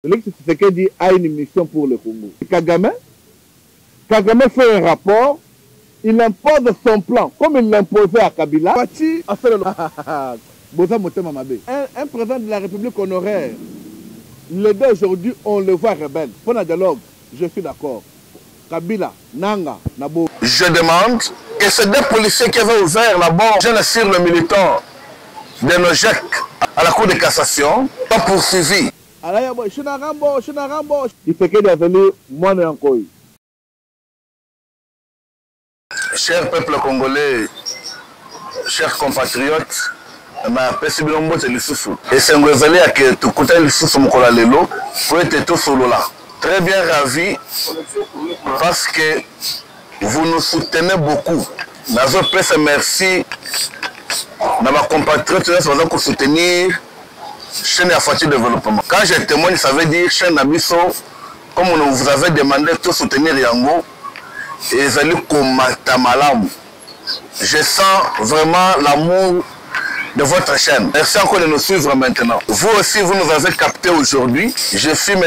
Félix Tshisekedi a une mission pour le Congo. Kagame fait un rapport, il impose son plan, comme il l'imposait à Kabila. Un président de la République honoraire, les deux aujourd'hui, on le voit rebelle. Pour le dialogue, je suis d'accord. Kabila, Nanga, Nabo. Je demande que ces deux policiers qui avaient ouvert la bombe sur le militant de Nojek à la Cour de cassation soient poursuivis. Chers peuple congolais, chers compatriotes, et c'est un gouverneur que tout côté le sous mon lelo pour être tout solo là. Très bien ravi parce que vous nous soutenez beaucoup. Nazo presse merci na ma compatriotes pour soutenir chaîne Fati Développement. Quand je témoigne, ça veut dire chaîne Abisso, comme on vous avait demandé de soutenir Yango, et ils allaient combattre Malam. Je sens vraiment l'amour de votre chaîne. Merci encore de nous suivre maintenant. Vous aussi, vous nous avez capté aujourd'hui. Je suis M.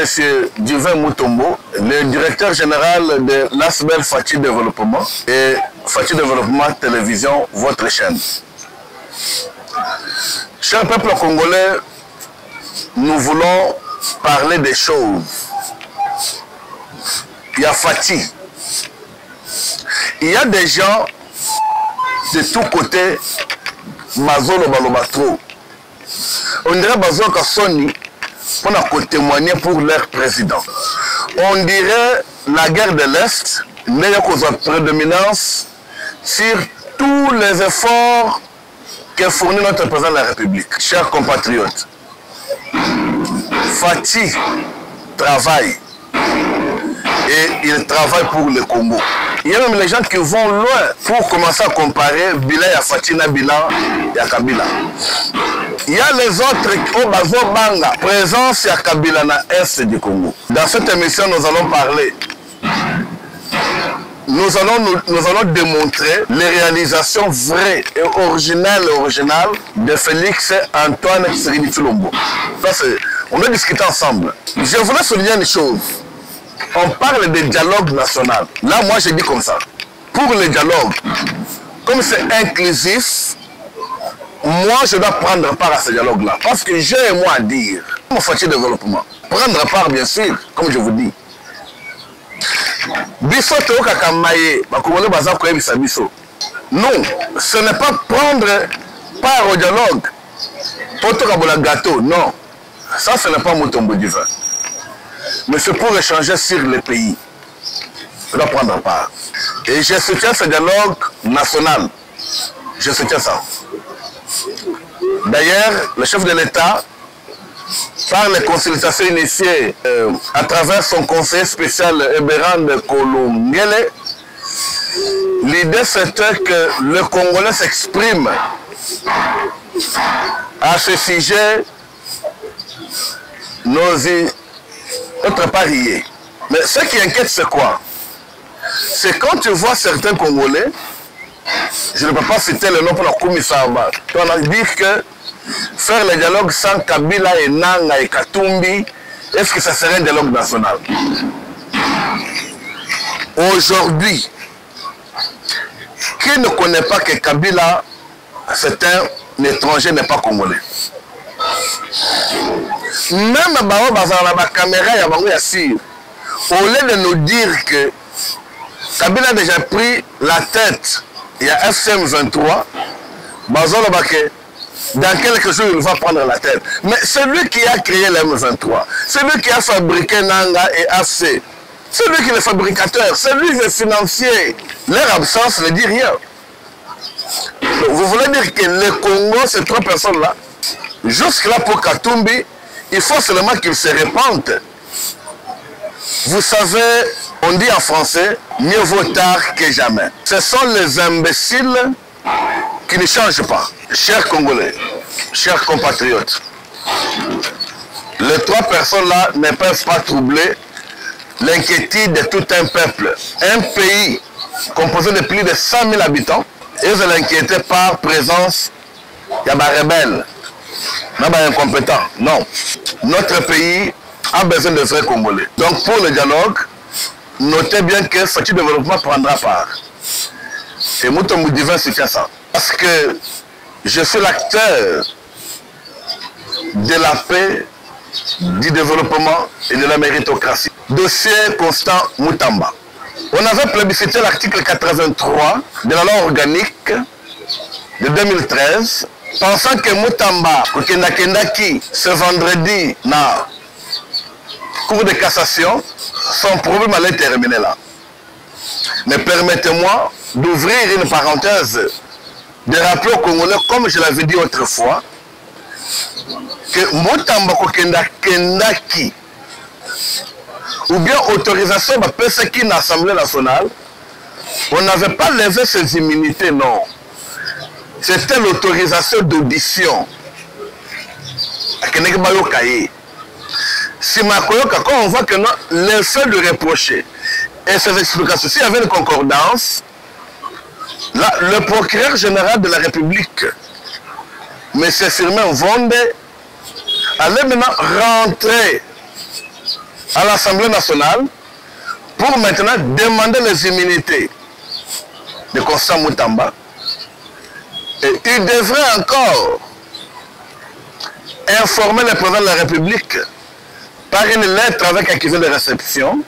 Divin Mutombo, le directeur général de l'ASBEL Fati Développement et Fati Développement Télévision, votre chaîne. Chers peuple congolais, nous voulons parler des choses. Il y a Fati. Il y a des gens de tous côtés, Mazolo Balobatro. On dirait Bazo Kassoni pour témoigner pour leur président. On dirait la guerre de l'Est, mais il y a une prédominance sur tous les efforts que fournit notre président de la République. Chers compatriotes, Fati travaille et il travaille pour le Congo. Il y a même les gens qui vont loin pour commencer à comparer Bila et Fati na Bila et Kabila. Il y a les autres au Bazo Banga, présence à Kabila na Est du Congo. Dans cette émission, nous allons parler. Nous allons démontrer les réalisations vraies et originales de Félix Antoine Tshisekedi Tshilombo. On a discuté ensemble. Je voulais souligner une chose. On parle de dialogue national. Là, moi, je dis comme ça. Pour le dialogue, comme c'est inclusif, moi, je dois prendre part à ce dialogue-là. Parce que j'ai un mot à dire. Mon Fati Développement. Prendre part, bien sûr, comme je vous dis. Biso to kakamaye, bakongolais baza koyebisa biso. Non, ce n'est pas prendre part au dialogue. Poto kabola gâteau, non. Ça, ce n'est pas mon tombeau divin. Mais c'est pour échanger sur le pays. Je dois prendre part. Et je soutiens ce dialogue national. Je soutiens ça. D'ailleurs, le chef de l'État, par les consultations initiées à travers son conseiller spécial Eberand Kolongele, l'idée c'était que le Congolais s'exprime à ce sujet, notre parier. Mais ce qui inquiète, c'est quoi? C'est quand tu vois certains Congolais, je ne peux pas citer le nom pour la Koumisamba, on a dit que faire le dialogue sans Kabila et Nanga et Katumbi, est-ce que ça serait un dialogue national? Aujourd'hui, qui ne connaît pas que Kabila, c'est un étranger, n'est pas congolais? Même la caméra, au lieu de nous dire que Kabila a déjà pris la tête, il y a FCM 23, dans quelques jours, il va prendre la tête. Mais celui qui a créé l'M23, celui qui a fabriqué Nanga et AC, celui qui est le fabricateur, celui qui est financier, leur absence ne dit rien. Vous voulez dire que le Congo, ces trois personnes-là, jusque-là pour Katumbi, il faut seulement qu'ils se répandent. Vous savez, on dit en français, mieux vaut tard que jamais. Ce sont les imbéciles qui ne changent pas. Chers Congolais, chers compatriotes, les trois personnes-là ne peuvent pas troubler l'inquiétude de tout un peuple. Un pays composé de plus de 100 000 habitants, ils sont inquiétés par présence de rebelles, incompétents. Non. Notre pays a besoin de vrais Congolais. Donc pour le dialogue, notez bien que ce type de développement prendra part. Et Mutombo Divin c'est ça. Parce que je suis l'acteur de la paix, du développement et de la méritocratie. Dossier Constant Mutamba. On avait plébiscité l'article 83 de la loi organique de 2013, pensant que Mutamba, Kendaki, ce vendredi, na cour de cassation, son problème allait terminer là. Mais permettez-moi d'ouvrir une parenthèse, de rappeler aux Congolais, comme je l'avais dit autrefois, que Mutamba Kendaki, ou bien autorisation de PSK dans l'Assemblée nationale, on n'avait pas levé ses immunités, non. C'était l'autorisation d'audition. Si Makoyoka, quand on voit que non, les faits lui reprocher et ses explications, s'il y avait une concordance, là, le procureur général de la République, M. Firmin Vonde, allait maintenant rentrer à l'Assemblée nationale pour maintenant demander les immunités de Constant Mutamba. Et il devrait encore informer le président de la République par une lettre avec accusé de réception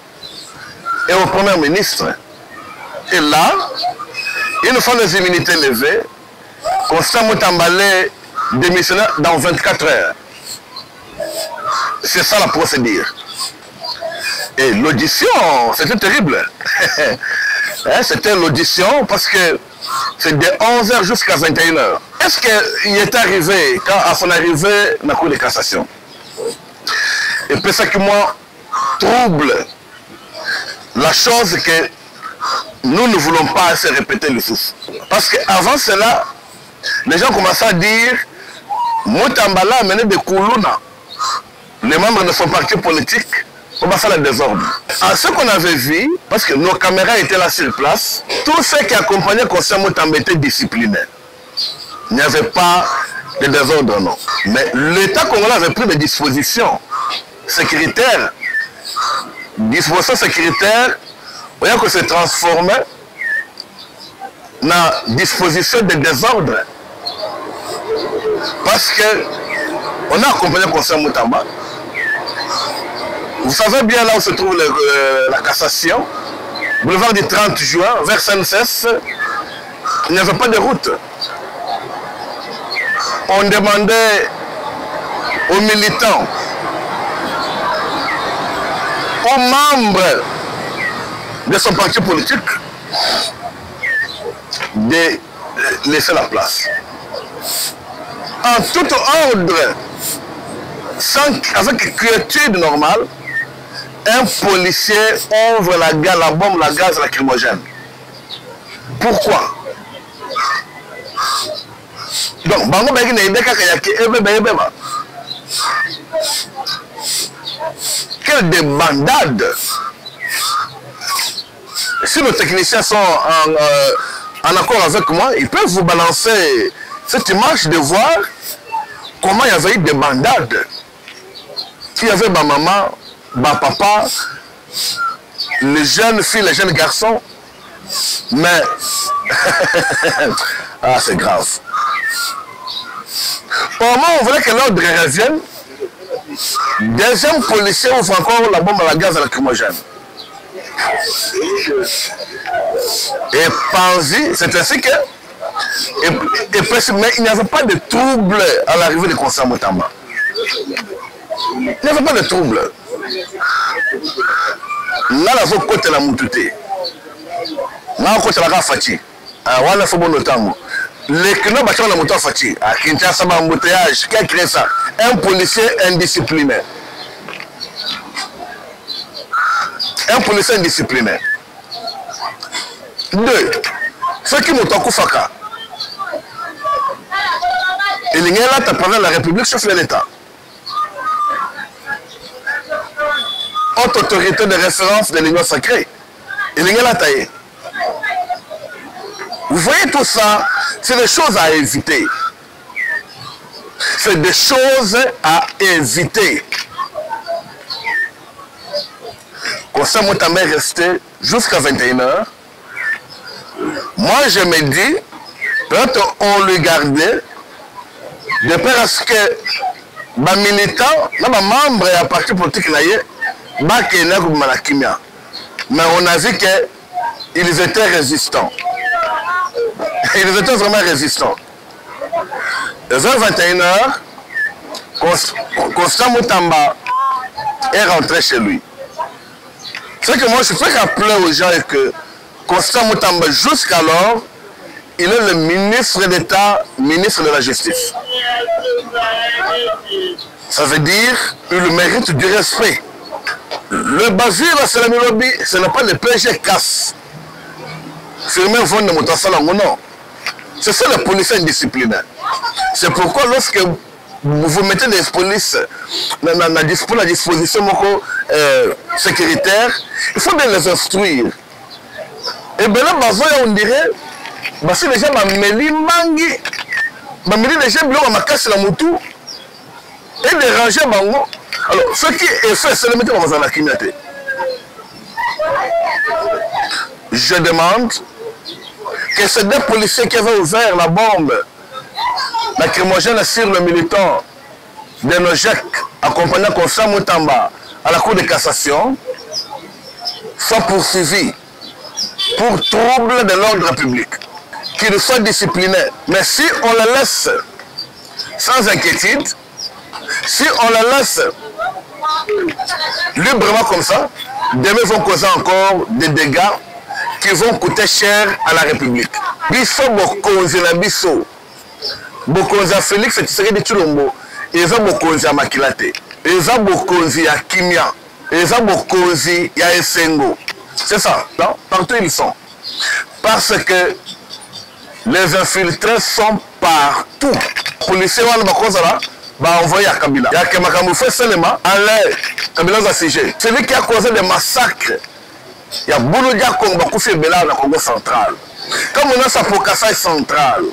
et au Premier ministre. Et là, une fois les immunités levées, Constant Mutamba allait démissionner dans 24 heures. C'est ça la procédure. Et l'audition, c'était terrible. C'était l'audition parce que c'est de 11h jusqu'à 21h. Est-ce qu'il est arrivé, quand à son arrivée, dans la Cour de cassation? Et puis ça qui moi trouble, la chose que nous ne voulons pas se répéter le souffle. Parce qu'avant cela, les gens commençaient à dire Mutambala a mené des Koulouna, les membres de son parti politique, pour passer le désordre. À ce qu'on avait vu, parce que nos caméras étaient là sur place, tous ceux qui accompagnaient Constant Mutamba étaient disciplinés. Il n'y avait pas de désordre, non. Mais l'État congolais avait pris des dispositions sécuritaires. Dispositions sécuritaires, voyez que c'est transformé dans disposition de désordre. Parce que on a accompagné Constant Mutamba. Vous savez bien là où se trouve la cassation, boulevard du 30 juin, vers SNCS, il n'y avait pas de route. On demandait aux militants, aux membres de son parti politique de laisser la place. En tout ordre, avec quiétude normale, un policier ouvre la bombe, la gaz lacrymogène. Pourquoi? Donc, quelle débandade! Si nos techniciens sont en accord avec moi, ils peuvent vous balancer cette image de voir comment il y avait eu des bandades. Il y avait ma maman, ma papa, les jeunes filles, les jeunes garçons. Mais, ah, c'est grave. Au moment où on voulait que l'ordre revienne, deuxième policier ouvre encore la bombe à la gaz lacrymogène. Et Panzi, c'est ainsi que. Mais il n'y avait pas de trouble à l'arrivée de Constant Mutamba. Il n'y avait pas de trouble. Là, il faut côté la moutouté. Là, côté la Fati. Il faut bon temps. Les que nous battons la moutouté Fati. À Kinshasa, un embouteillage. Qui a créé ça? Un policier indiscipliné. Un policier indiscipliné. Deux, ceux qui m'ont Faka. Il y a là, tu as la République chef de l'État. Haute autorité de référence de l'Union sacrée. Il y a là, taillé. Vous voyez tout ça, c'est des choses à éviter. C'est des choses à éviter. Constant Mutamba est resté jusqu'à 21h. Moi, je me dis, peut-être on le gardait, de peur à ce que les militants, les membres et les partis politiques, mais on a vu qu'ils étaient résistants. Ils étaient vraiment résistants. À 21h, Constant Mutamba est rentré chez lui. C'est que moi, je fais rappeler aux gens que Constant Mutamba, jusqu'alors, il est le ministre d'État, ministre de la Justice. Ça veut dire qu'il mérite du respect. Le Basile à Salamilobi, ce n'est pas le PG casse. Firmer Von de Moutasalango, non. C'est ça le policier indiscipliné. C'est pourquoi lorsque vous mettez des polices pour la disposition sécuritaire, il faut bien les instruire. Et bien là, on dirait, si les gens m'ont les gens ma casse la moutou et déranger bango. Alors, ce qui est fait, c'est le mettre dans la criminalité. Je demande que ces deux policiers qui avaient ouvert la bombe lacrymogène sur le militant de Nojek, accompagnant Constant Mutamba à la Cour de cassation, soient poursuivis pour trouble de l'ordre public, qu'ils soient disciplinés. Mais si on les laisse sans inquiétude, si on les laisse librement comme ça, demain vont causer encore des dégâts qui vont coûter cher à la République. Bisso Bokonzi na Bisso, Bokonzi à Félix Tshisekedi Tshilombo, ils ont Bokonzi à Makilate, ils ont Bokonzi à Kimia, ils ont Bokonzi à Essengo. C'est ça, non? Partout ils sont. Parce que les infiltrés sont partout. Les policiers ont envoyé à Kabila. Il y a que Makamou fait seulement aller Kabila dans sujet. Celui qui a causé des massacres, il y a Bouloudia Congo, Koufi Bela dans le Congo central. Comme on a sa Pokassai centrale.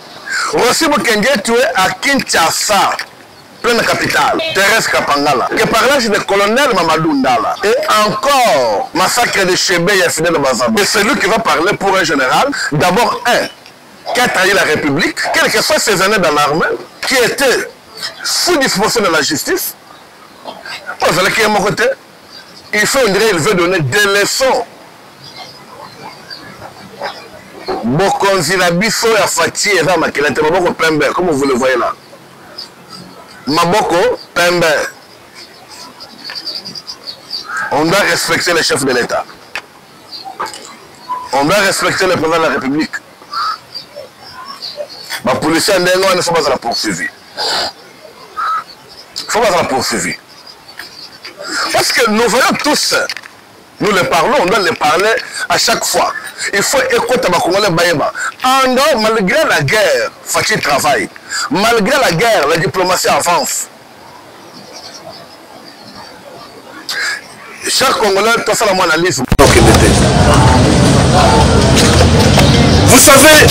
Aussi Bokenge tué à Kinshasa, pleine capitale, Thérèse Kapangala. Que par l'âge de colonel Mamadou Ndala. Et encore, massacre de Chebe et Fidel Bazaba. Et c'est lui qui va parler pour un général. D'abord, qui a trahi la République, quelles que soient ses années dans l'armée, qui était sous disposition de la justice. Vous allez qui est mon côté, il faut, on dirait, il veut donner des leçons. Bokonzi na biso ya Fati et va Makilate, Maboko Pembe, comme vous le voyez là. Maboko Pembe. On doit respecter les chefs de l'État. On doit respecter le président de la République. Les policiers ne sont pas à la poursuivre. Il faut pas la poursuivre. Parce que nous voyons tous, nous les parlons, on doit les parler à chaque fois. Il faut écouter ma Congolais Baïba. Malgré la guerre, Fatih travaille. Malgré la guerre, la diplomatie avance. Chers Congolais, tout ça, la analyse. Vous savez,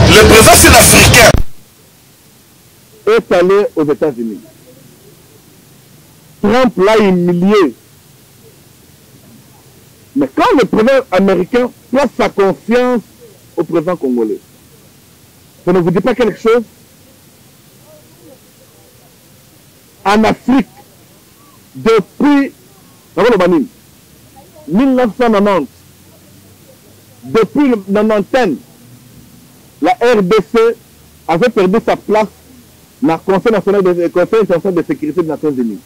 le président sud-africain est allé aux États-Unis. Trump l'a humilié. Mais quand le président américain place sa confiance au président congolais, ça ne vous dit pas quelque chose? En Afrique, depuis 1990, depuis le 90, la RDC avait perdu sa place dans le Conseil international de sécurité des Nations Unies.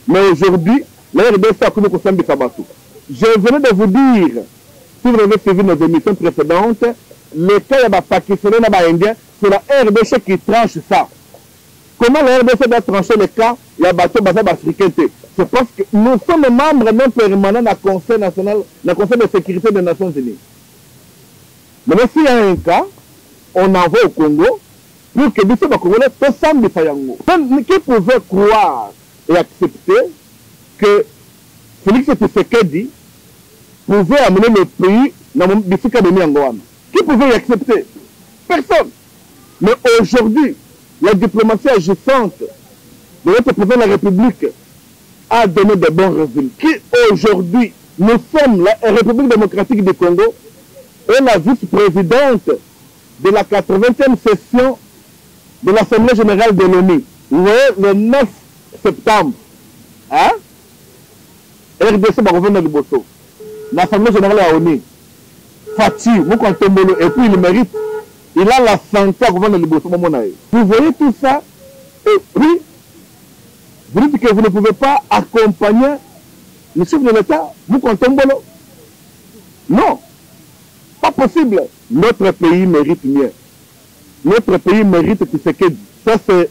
Mais aujourd'hui, la RDC a connu le Conseil de Kabatou. Je venais de vous dire, si vous avez suivi nos émissions précédentes, le cas de Pakistanais et Indien, c'est la RDC qui tranche ça. Comment la RDC doit trancher le cas de la bateau basé africain? C'est parce que nous sommes membres non permanents du Conseil national, du Conseil de sécurité des Nations Unies. Maintenant, s'il y a un cas, on envoie au Congo pour que les Congolais puissent s'en qui pouvait croire et accepter que Félix Tshisekedi pouvait amener le pays dans le Bifika de Miangoana? Qui pouvait y accepter? Personne. Mais aujourd'hui, la diplomatie agissante de notre président de la République a donné de bons résultats. Qui aujourd'hui, nous sommes la République démocratique du Congo et la vice-présidente de la 80e session de l'Assemblée générale de l'ONU. Le 9 septembre, hein? RDC va revenir de Bosso. L'Assemblée générale de l'ONU. Fatih, et puis il mérite. Il a la santé à revenir de Bosso. Vous voyez tout ça, et puis, vous dites que vous ne pouvez pas accompagner le chef de l'État, vous comptez Mbolo. Non, pas possible. Notre pays mérite mieux. Notre pays mérite Tshisekedi. Ça, c'est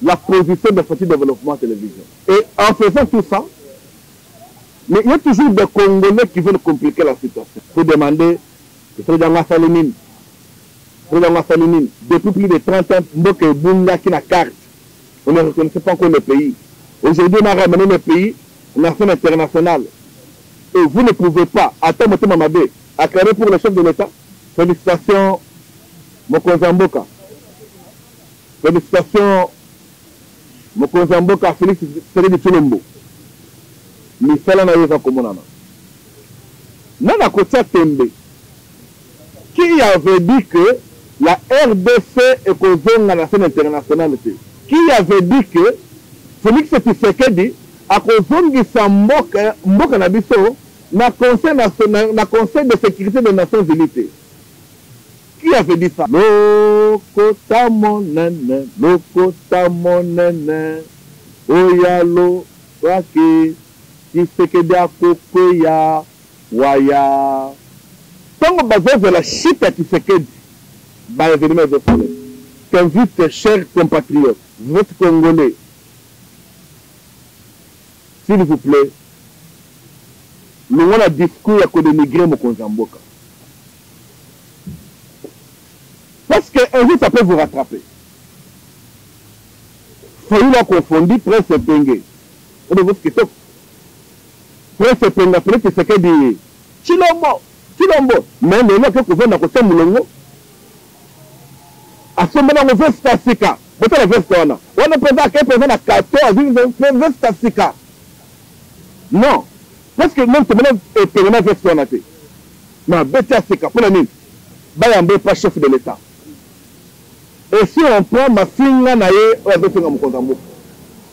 la position de Fatih Développement Télévision. Et en faisant tout ça, mais il y a toujours des Congolais qui veulent compliquer la situation. Il faut demander, depuis plus de 30 ans, Mboke Bunga qui n'a carte. On ne reconnaissait pas encore le pays. Aujourd'hui, on a ramené le pays en affaires internationales. Et vous ne pouvez pas, attendre Mamabé, acclamer pour le chef de l'État. Félicitations, Mokonzamboka. Félicitations, Mokonzamboka, Félix Sérédi Tulombo. Misala na yoza komonana. Nana Kotia Tembe, qui avait dit que la RDC est causée à la scène internationale. Qui avait dit que Félix Tshisekedi a kozongisa mboka na biso na conseil de sécurité des Nations Unies. Qui avait dit ça? Lokota monene, oyalo wake Tshisekedi akokweya waya. Tant que bazar de la chute à Tshisekedi, bah événement de parler. T'invite, chers compatriotes, vous êtes Congolais. S'il vous plaît, nous avons un discours à dénigrer Mokonzamboka. Parce qu'un jour, ça peut vous rattraper. Faut la confondre, Prince Penge. On devait ce que c'est. Prince Penge, Prince Tshisekedi. Chilombo. Mais nous avons quelque chose à côté de Moulongo. À ce moment-là, on veut Stasika. Vous savez, on a présenté à 14, on veut Stasika. Non. Parce que même si on a fait ce qu'on a fait. Mais Betia Sika, pour la mine, il n'y a pas chef de l'État. Et si on prend ma fille,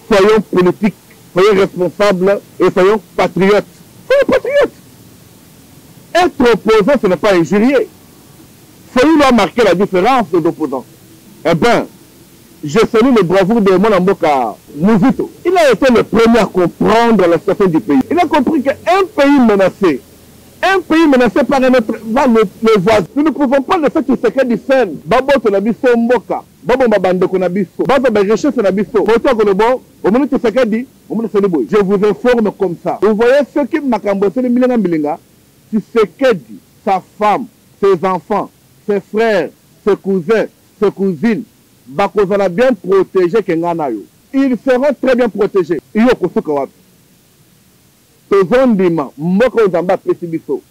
soyons politiques, soyons responsables et soyons patriotes. Soyons patriotes. Être opposant, ce n'est pas injurier. Soyons là marquer la différence des opposants. Eh bien, je salue le bravoure de Monamboka Mouzito. Il a été le premier à comprendre la situation du pays. Il a compris qu'un pays menacé par un autre, va le voisin. Nous ne pouvons pas le faire tout ce qu'il dit seul. Babo Tonabiso Mboka, Babo Mabande Konabiso, Babo Bereche Tonabiso, Boto Konobo, au moment où ce qu'il dit, au moment où je vous informe comme ça. Vous voyez ce qui m'a cambossé le Milenga Milenga, c'est ce qu'il dit, sa femme, ses enfants, ses frères, ses cousins, ses cousines, Bakozala bien protégés Kenganayo. Ils seront très bien protégés. Iyo Kosuka Wapi. Tozondima, Mboko Zamba Pesibiso.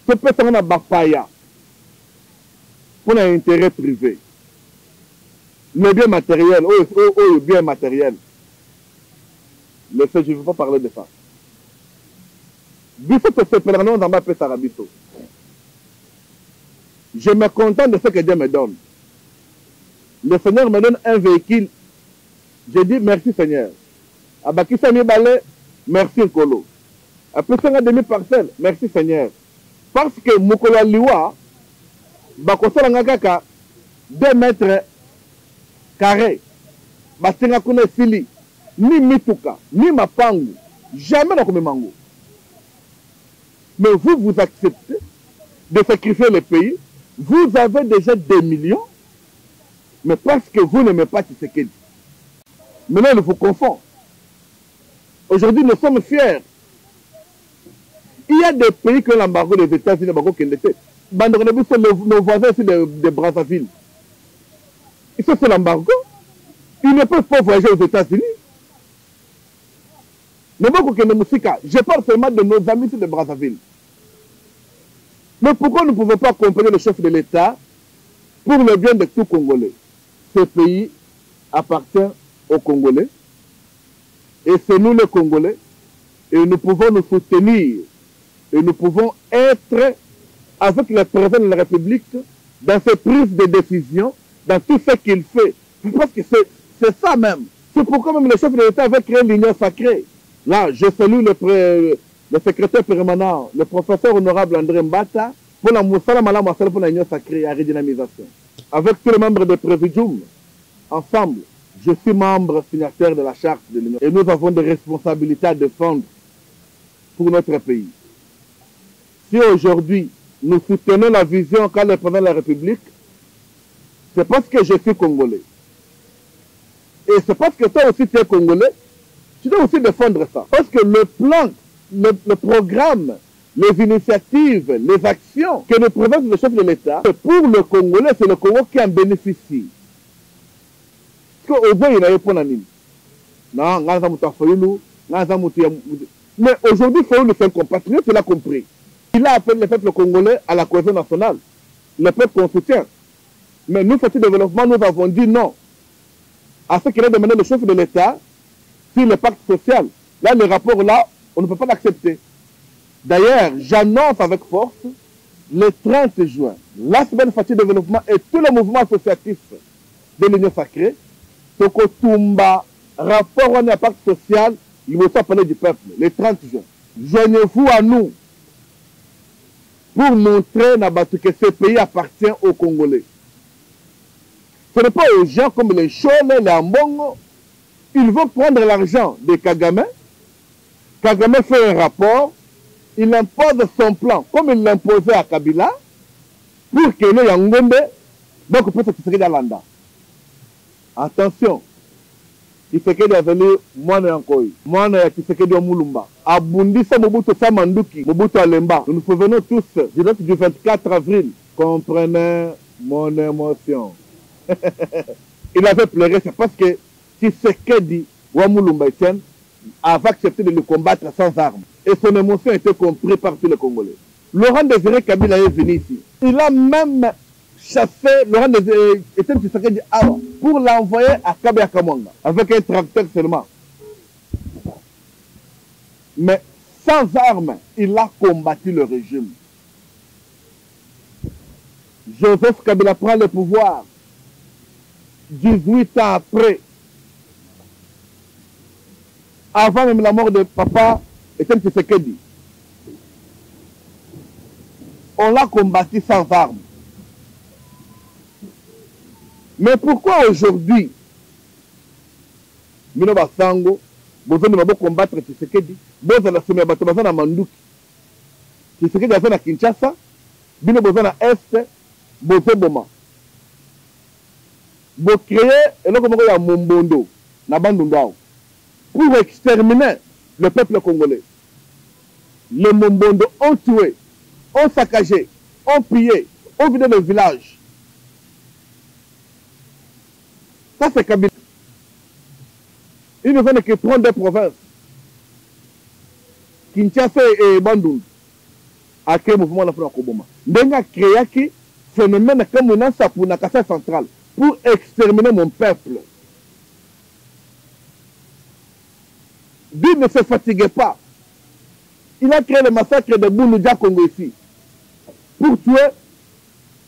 Ce peut être un bapaya pour un intérêt privé. Le bien matériel, le bien matériel. Le fait, je ne veux pas parler de ça. Biso te sepelano Zamba Pesarabiso. Je me contente de ce que Dieu me donne. Le Seigneur me donne un véhicule. Je dis merci Seigneur. Abakisa Mibale, merci Nkolo. Après ça, un demi-parcelle, merci Seigneur. Parce que Mukolo Liwa, Bakosa Ngakaka, 2 mètres carrés. Basenga Kune Sili, ni Mituka, ni Mapangu, jamais dans le mango. Mais vous acceptez de sacrifier le pays. Vous avez déjà des millions, mais parce que vous n'aimez pas Tshisekedi. Maintenant, il vous confond. Aujourd'hui, nous sommes fiers. Il y a des pays qui ont l'embargo des États-Unis, nos voisins ici de Brazzaville. Ils sont sur l'embargo. Ils ne peuvent pas voyager aux États-Unis. Je parle seulement de nos amis ici de Brazzaville. Mais pourquoi nous ne pouvons pas accompagner le chef de l'État pour le bien de tout Congolais? Ce pays appartient aux Congolais Et c'est nous les Congolais. Et nous pouvons nous soutenir. Et nous pouvons être avec le président de la République dans ses prises de décision, dans tout ce qu'il fait. Parce que c'est ça même. C'est pourquoi même le chef de l'État avait créé l'Union sacrée. Là, je salue le secrétaire permanent, le professeur honorable André Mbata, pour la Moussala Malam pour l'Union sacrée à redynamisation. Avec tous les membres de Présidium, ensemble, je suis membre signataire de la charte de l'Union. Et nous avons des responsabilités à défendre pour notre pays. Si aujourd'hui, nous soutenons la vision qu'a le président de la République, c'est parce que je suis Congolais. Et c'est parce que toi aussi tu es Congolais, tu dois aussi défendre ça. Parce que le plan, le programme, les initiatives, les actions que nous présente le chef de l'État, pour le Congolais, c'est le Congo qui en bénéficie. Parce qu'au bout, il n'y a pas de mais aujourd'hui, Fayoulou, c'est un compatriote, il a compris. Il a appelé le peuple congolais à la cohésion nationale. Le peuple qu'on soutient. Mais nous, ce développement, nous avons dit non à ce qu'il a demandé le chef de l'État sur le pacte social. Là, le rapport là, on ne peut pas l'accepter. D'ailleurs, j'annonce avec force, le 30 juin, la semaine Fati Développement et tous les mouvements associatifs de l'Union sacrée, ce que Tumba, rapport au pacte social, il faut parler du peuple, le 30 juin. Joignez-vous à nous pour montrer que ce pays appartient aux Congolais. Ce n'est pas aux gens comme les Chole, les Ambongo. Ils vont prendre l'argent de Kagame. Kagame fait un rapport. Il impose son plan, comme il l'imposait à Kabila, pour que les Yangombe, donc pour que ce Landa. Attention, Tshisekedi a venu mwana yankoi, mwana ya Tshisekedi wa Mulumba. Abundisa Mobutu Samanduki, Mobutu Alemba. Nous nous souvenons tous du 24 avril. Comprenez mon émotion. Il avait pleuré, c'est parce que Tshisekedi wa Mulumba Etienne avait accepté de le combattre sans armes. Et son émotion était comprise par tous les Congolais. Laurent Désiré Kabila est venu ici. Il a même chassé Laurent Désiré Tshisekedi pour l'envoyer à Kabya Kamwanga avec un tracteur seulement. Mais sans armes, il a combattu le régime. Joseph Kabila prend le pouvoir 18 ans après, avant même la mort de papa Etienne Tshisekedi. On l'a combattu sans armes. Mais pourquoi aujourd'hui, Mino Basango, vous allez combattre Tshisekedi, vous allez soumettre Batobaza na Manduki. Tshisekedi a fait à Kinshasa, Bino Boza na Est, Bozo Boma. Vous créez, et là, comme il y a Mombondo, na Bandundao, pour exterminer le peuple congolais. Les Mombondo ont tué, ont saccagé, ont pillé, ont vidé le village. Ça, c'est Kabila. Il ne fait que prendre des provinces. Kinshasa et Bandung a créé le mouvement de la Koboma. Il a créé un phénomène comme un ansap pour la Kassai centrale pour exterminer mon peuple. Lui ne se fatiguait pas. Il a créé le massacre de Bouloudia Congo ici pour tuer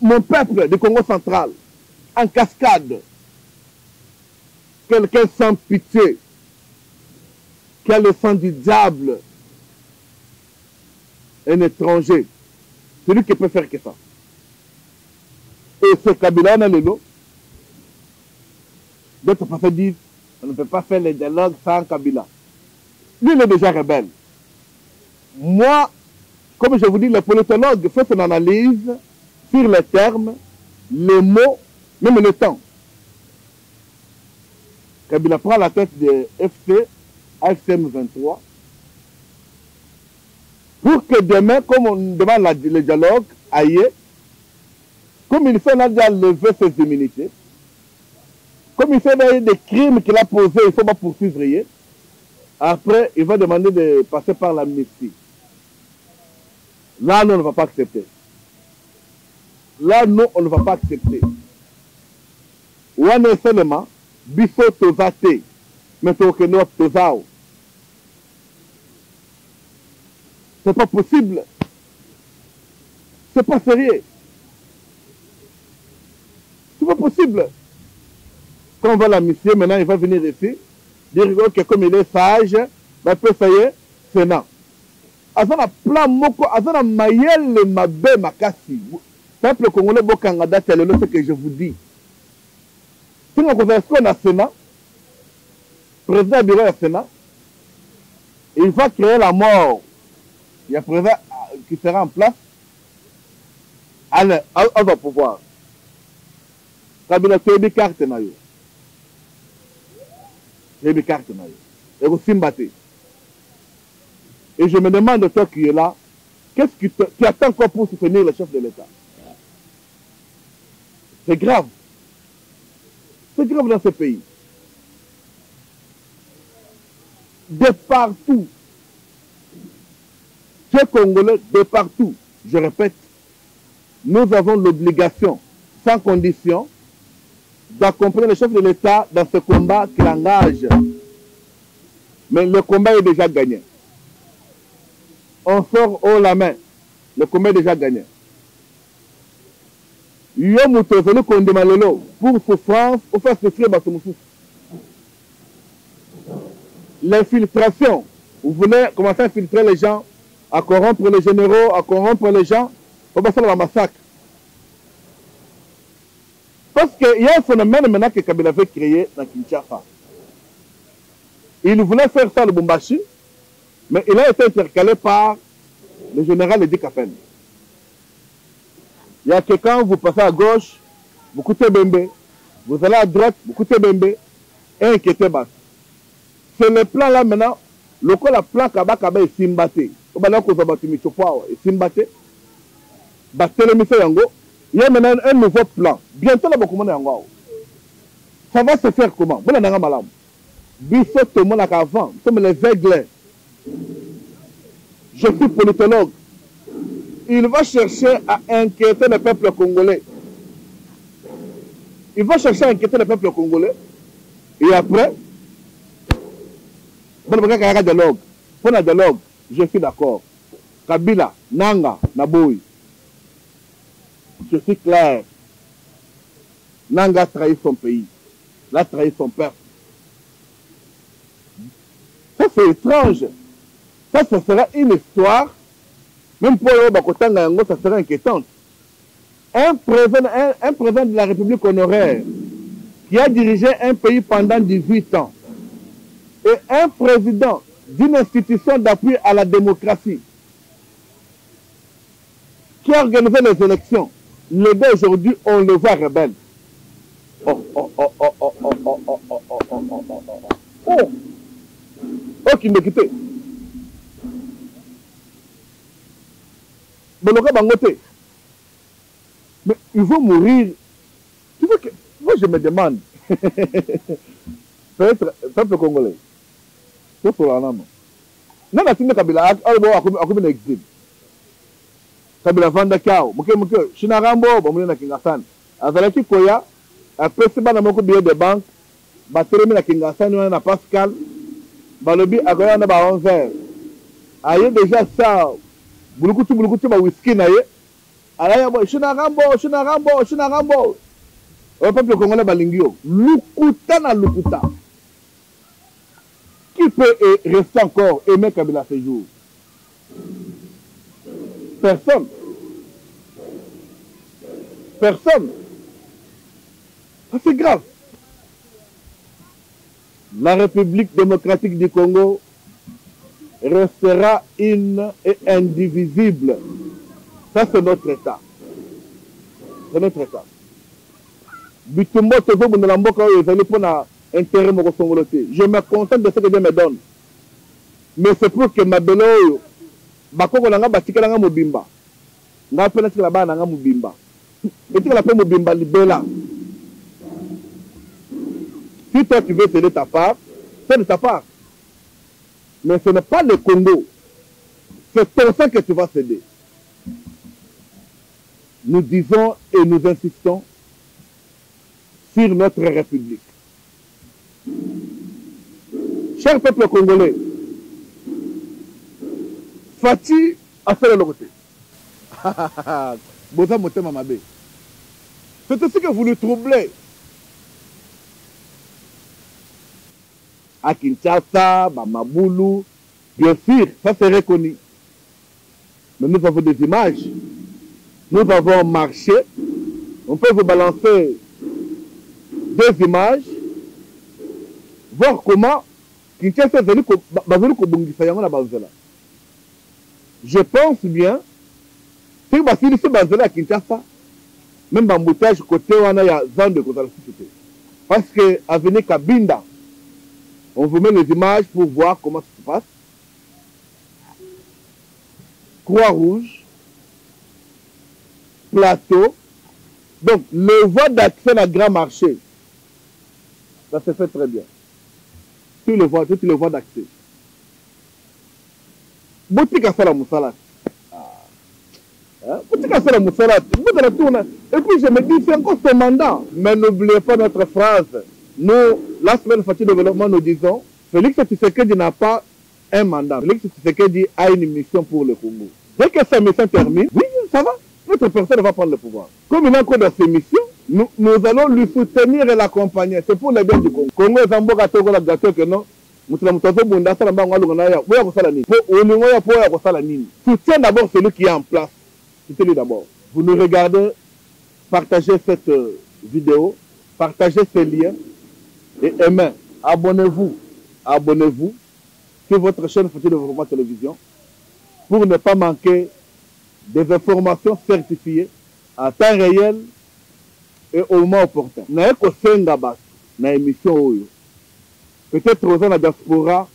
mon peuple du Congo central en cascade. Quelqu'un sans pitié, qui a le sang du diable, un étranger, celui qui peut faire que ça. Et ce Kabila, on a le lot. D'autres personnes disent, on ne peut pas faire les dialogues sans Kabila. Lui, il est déjà rebelle. Moi, comme je vous dis, le politologue fait son analyse sur les termes, les mots, même le temps. Kabila prend la tête de FC, AFCM 23, pour que demain, comme on demande le dialogue, aïe, comme il fait, on a déjà levé ses immunités, comme il fait des crimes qu'il a posés, il ne faut pas poursuivre. Après, il va demander de passer par l'amnistie. Là, nous, on ne va pas accepter. Là, nous, on ne va pas accepter. Ou on est seulement, biso tozate, mais toke no tozao. C'est pas possible. C'est pas sérieux. C'est pas possible. Quand on va la mission, maintenant il va venir ici, dire que comme il est sage, bah peut ça y est, Sénat. Azana plan moko, azana mayel mabe makasi. Peuple congolais bokanga date le ce que je vous dis. Si on converse na Sénat, président du bureau du Sénat, il va créer la mort. Il y a président qui sera en place. Allez, on va pouvoir. Kabila toyebi carte na yo. Toyebi carte na yo. Et vous simbatez. Et je me demande, toi qui es là, qu'est-ce que tu attends quoi pour soutenir le chef de l'État? C'est grave. C'est grave dans ce pays. De partout. Ces Congolais, de partout, je répète, nous avons l'obligation, sans condition, d'accompagner le chef de l'État dans ce combat qu'il engage. Mais le combat est déjà gagné. On sort haut la main. Le combat est déjà gagné. Pour souffrance, ou faire souffrir Batumoussou. L'infiltration. Vous voulez commencer à infiltrer les gens, à corrompre les généraux, à corrompre les gens, on va faire la massacre. Parce qu'il y a un phénomène maintenant que Kabila avait créé dans Kinshasa. Il voulait faire ça le Lubumbashi, mais il a été intercalé par le général Edi Kapene. Il y a que quand vous passez à gauche, vous coûtez Bembe. Vous allez à droite, vous coûtez Bembe. Et inquiétez bas. C'est le plan là maintenant. Le plan Kaba est simbaté. Au bas là, qu'on va battre Michopoa et simbaté. Battre le Misso Yango. Il y a maintenant un nouveau plan. Bientôt là, beaucoup de monde. Ça va se faire comment? Vous n'avez pas mal. Bissot, tout le monde avant. Comme les aigles. Je suis politologue. Il va chercher à inquiéter le peuple congolais. Il va chercher à inquiéter le peuple congolais. Et après, pour le dialogue, pour le dialogue, je suis d'accord. Kabila, Nanga, Naboui. Je suis clair. Nanga a trahi son pays. Il a trahi son peuple. Ça, c'est étrange. Ça, ce sera une histoire. Même pour eux, ça sera inquiétant. Un président de la République honoraire qui a dirigé un pays pendant 18 ans et un président d'une institution d'appui à la démocratie qui a organisé les élections, le gars aujourd'hui, on le voit rebelle. Oh, qui me quittait. Mais ils vont mourir. Tu vois que, moi je me demande, peut-être, peuple congolais, c'est pour la name. Non, la tine Kabila, a comme un exil. Kabila Vanda Kao, Mouke, Chinarambo, Bomouina Kingasan. Azalaki Koya, après ce ban beaucoup de billets de banque, Batérémi la Kingasan, on a Pascal, Balobi, Agoya, on a 11h. Aïe, déjà ça. Bulukutu ba whisky na ye alaya bo shinarambo au peuple congolais balingio lukuta na lukuta qui peut rester encore aimer Kabila ce jour? Personne. Ça c'est grave. La République démocratique du Congo restera une et indivisible. Ça, c'est notre État. C'est notre État. Bitumbo, je me contente de ce que Dieu me donne. Mais c'est pour que ma belle, bakoko nanga batika nanga mobimba. Nga pena tika ba nanga mobimba. Et tika la pe mobimba libela. Si toi tu veux céder ta part, c'est de ta part. Mais ce n'est pas le Congo. C'est pour ça que tu vas céder. Nous disons et nous insistons sur notre République. Cher peuple congolais, Fati a fait le côté. Boza Motema Mabe. C'est aussi que vous le troublez. À Kinshasa, Bamaboulou, bien sûr, ça c'est reconnu. Mais nous avons des images. Nous avons marché. On peut vous balancer deux images. Voir comment Kinshasa est venu je pense bien que si vous êtes à Kinshasa, même dans l'embouteillage côté où il y a zone de société. Parce que à venir Kabinda, on vous met les images pour voir comment ça se passe. Croix-Rouge, plateau. Donc, le voie d'accès dans le grand marché, ça se fait très bien. Tout le voie d'accès. Boutique à la moussalade. Boutique à la moussalade. Et puis je me dis, c'est encore ce mandat. Mais n'oubliez pas notre phrase. Nous, la semaine Fati Développement, nous disons, Félix Tshisekedi n'a pas un mandat. Félix Tshisekedi a une mission pour le Congo. Dès que sa mission termine, oui, ça va. Notre personne va prendre le pouvoir. Comme il est encore dans ses missions, nous allons lui soutenir et l'accompagner. C'est pour le bien du Congo. Congo est un beau gâteau que non. Soutiens d'abord celui qui est en place. Soutenez d'abord. Vous nous regardez, partagez cette vidéo, partagez ce lien et aimez. Abonnez-vous. Abonnez-vous sur votre chaîne Fati Développement Télévision pour ne pas manquer des informations certifiées à temps réel et au moment opportun. Na eko senga bas na émission oyo. Peut-être aux la diaspora,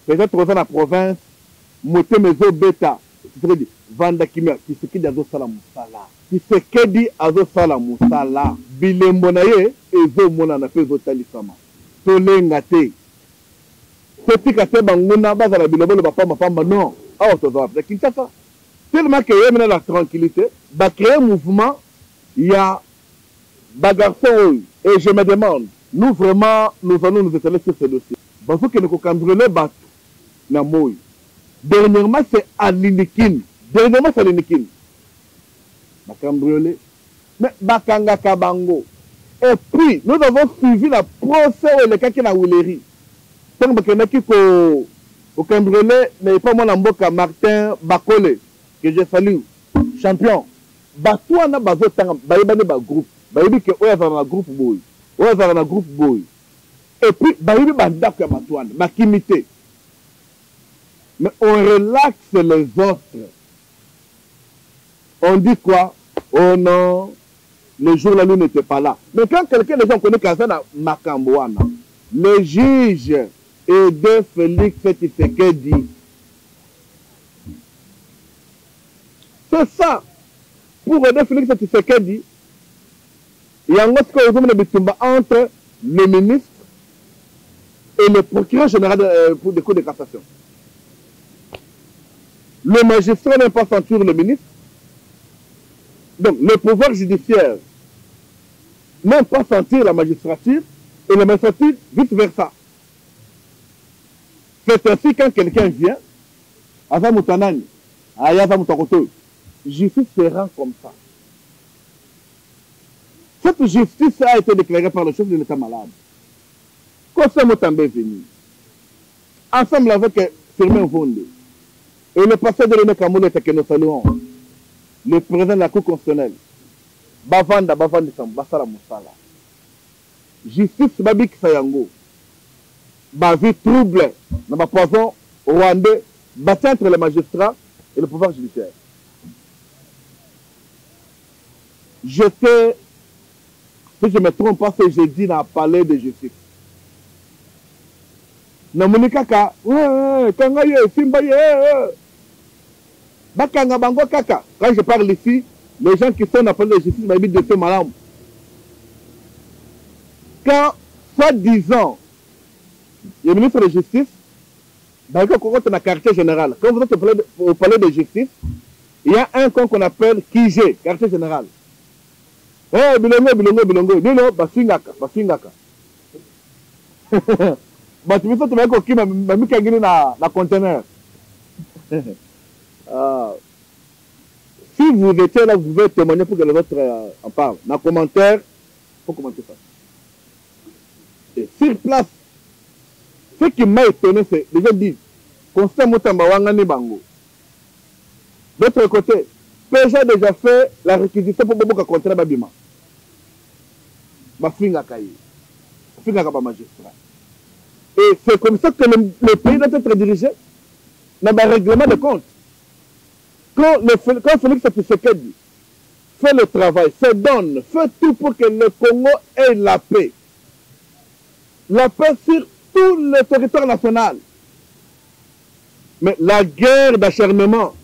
peut-être aux la province, moté mezo bêta, c'est-à-dire vanda kimia, qui se dit azo sala musala, qui se dit azo sala musala, bilembo na ye ezo mona na pe zo talisama. Tolenga te. Petit kate banguna bazala bilembo le papa mapamba non. Ah to zo après Kinshasa. Tellement que y a la tranquillité, va créer un mouvement, il y a bagarre et je me demande. Nous vraiment, nous allons nous étaler sur ce dossier. Parce que nous cambrioler bat na moy. Dernièrement c'est à l'Inikin. Dernièrement c'est à l'Inikin. Ba cambrioler. Mais bakanga kabango. Et puis nous avons suivi la procès et le cas qui na Willery. Donc bakena ki ko cambrioler mais pas moi Mboka Martin Bakole que je salue. Champion. Ba toi na bazo tanga ba yebane ba groupe. Ba yebi ke oya va groupe boy. On va faire un groupe boy. Et puis, bah, il y a des mais on relaxe les autres. On dit quoi? Oh non, le jour la lune n'était pas là. Mais quand quelqu'un des gens connaît Kazana Makambouana, le juge et de Félix Tshisekedi. C'est ça. Pour aider Félix Tshisekedi, il y a un autre entre le ministre et le procureur général pour des cours de cassation. Le magistrat n'aime pas sentir le ministre. Donc, le pouvoir judiciaire n'aime pas sentir la magistrature et la magistrature vice-versa. C'est ainsi quand quelqu'un vient, Azamutanani, Ayazamoutakoto, justice se rend comme ça. Cette justice a été déclarée par le chef de l'État malade. Quand ce mot est venu, ensemble avec Firmin Vonde et le passé de l'État Kamoulette que nous saluons, le président de la Cour constitutionnelle, Bavanda Basara Moussala, justice Babik Sayango, Bavi trouble dans ma poison rwandais, battu entre les magistrats et le pouvoir judiciaire. J'étais, si je ne me trompe pas, c'est jeudi dans le palais de justice. Namoni kaka, kanga ye, simba ye, bakanga bango kaka. Quand je parle ici, les gens qui sont dans le palais de justice m'habitent de ce malade. Quand, soi-disant, le ministre de justice, dans le quartier général, quand vous êtes au palais de justice, il y a un camp qu'on appelle Kije, quartier général. Eh, bilongo, dino, basingaka. Bah, tu me fais que tu m'as na conteneur. Si vous étiez là, vous pouvez témoigner pour que les autres en parlent. Dans les commentaires, il faut commenter ça. Et sur place, ce qui m'a étonné, c'est les gens disent Constant Moutamba Wangani Bango. D'autre côté, PG a déjà fait la réquisition pour Bobo contre Babima. Bafinga Kaye. Bafinga Kaba magistrat. Et c'est comme ça que le pays doit être dirigé dans un règlement de compte. Quand Félix Tshisekedi fait le travail, se donne, fait tout pour que le Congo ait la paix. La paix sur tout le territoire national. Mais la guerre d'acharnement,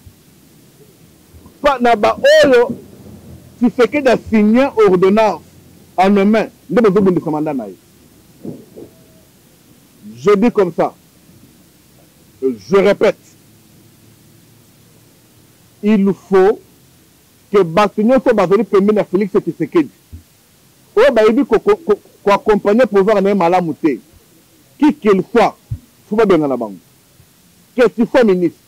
pas Naba Oyo, Tshisekedi a signé ordonnance en main. Je dis comme ça. Je répète. Il faut que Batignon soit basé pour Félix Tshisekedi. Oh, bah, il dit qu'on accompagne le pouvoir en Malamouté. Qui qu'il soit, il faut pas bien la banque. Que tu sois ministre,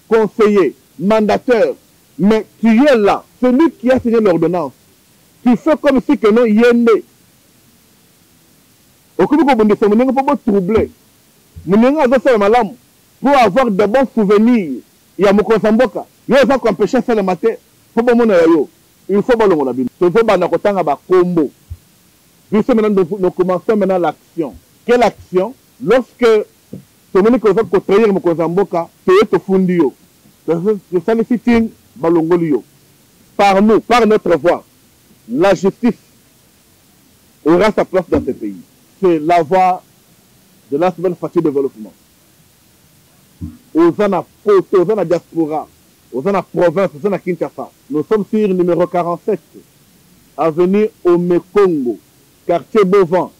conseiller, mandateur, mais tu es là, celui qui a signé l'ordonnance. Tu fais comme si que non, il est né. Au coup de ça, on ne peut pas troubler. On a fait malam pour avoir de bons souvenirs. Il y a mon consamboka. Il y a des empêcher ça le matin. Il faut pas il faut pas le monde. Il faut pas le combo. Puisque maintenant nous commençons maintenant l'action. Quelle action? Lorsque tu me dis que vous avez mon consamboka, tu es au fond du je sollicite balongolio. Par nous, par notre voix, la justice aura sa place dans ce pays. C'est la voie de la semaine facile développement. Aux la diaspora, aux la province, aux la Kinshasa. Nous sommes sur numéro 47, avenue Omekongo, quartier Beauvant,